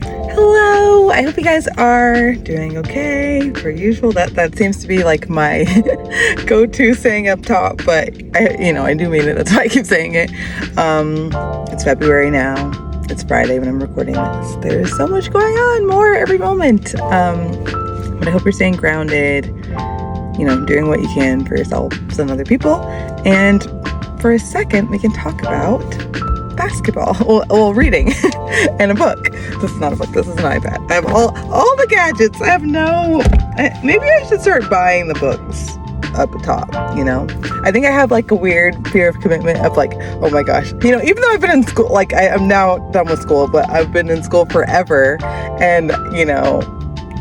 Hello, I hope you guys are doing okay. Per usual, that seems to be like my go-to saying up top, but I do mean it. That's why I keep saying it. It's February now. It's Friday when I'm recording this. There's so much going on, more every moment. But I hope you're staying grounded, doing what you can for yourselves and other people. And for a second, we can talk about basketball, well, reading and a book. This is not a book, this is an iPad. I have all the gadgets. Maybe I should start buying the books up top, I think I have like a weird fear of commitment of like, oh my gosh, even though I've been in school, like I'm now done with school, but I've been in school forever, and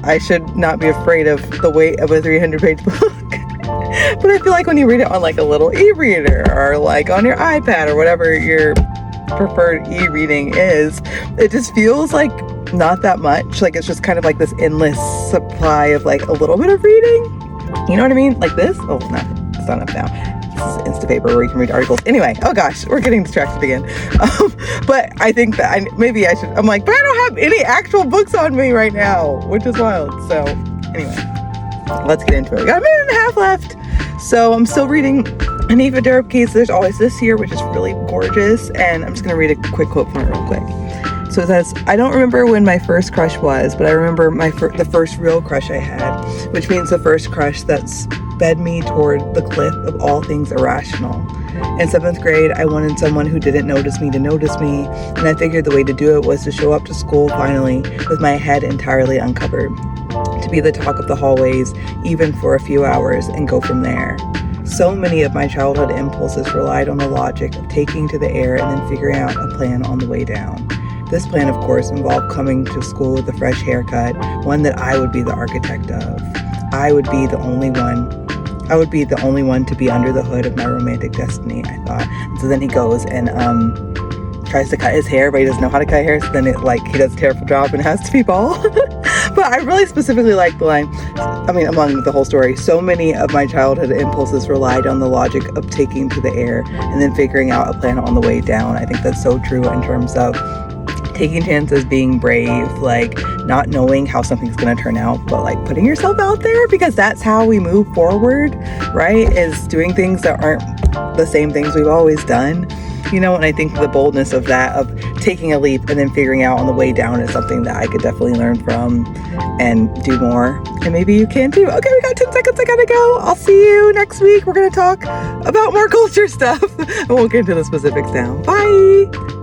I should not be afraid of the weight of a 300-page book. But I feel like when you read it on like a little e-reader or like on your iPad or whatever your preferred e-reading is, it just feels like not that much. Like it's just kind of like this endless supply of like a little bit of reading. You know what I mean? Like this? Oh, no, it's not up now. This is Instapaper where you can read articles. Anyway, oh gosh, we're getting distracted again. But I think that maybe I should. I'm like, but I don't have any actual books on me right now, which is wild. So anyway, let's get into it. We got a minute and a half left. So I'm still reading Anifa Durkheim's There's Always This Year, which is really gorgeous. And I'm just going to read a quick quote from it real quick. So it says, I don't remember when my first crush was, but I remember the first real crush I had, which means the first crush that sped me toward the cliff of all things irrational. In 7th grade, I wanted someone who didn't notice me to notice me, and I figured the way to do it was to show up to school finally with my head entirely uncovered, to be the talk of the hallways, even for a few hours, and go from there. So many of my childhood impulses relied on the logic of taking to the air and then figuring out a plan on the way down. This plan, of course, involved coming to school with a fresh haircut, one that I would be the architect of. I would be the only one to be under the hood of my romantic destiny, I thought. And so then he goes and tries to cut his hair, but he doesn't know how to cut hair, so then he does a terrible job and has to be bald. But I really specifically like the line, among the whole story, so many of my childhood impulses relied on the logic of taking to the air and then figuring out a plan on the way down. I think that's so true in terms of taking chances, being brave, like not knowing how something's going to turn out, but like putting yourself out there, because that's how we move forward, right? Is doing things that aren't the same things we've always done, and I think the boldness of that, of taking a leap and then figuring out on the way down, is something that I could definitely learn from and do more. And maybe you can too. Okay, we got 10 seconds. I gotta go. I'll see you next week. We're going to talk about more culture stuff. I won't get into the specifics now. Bye.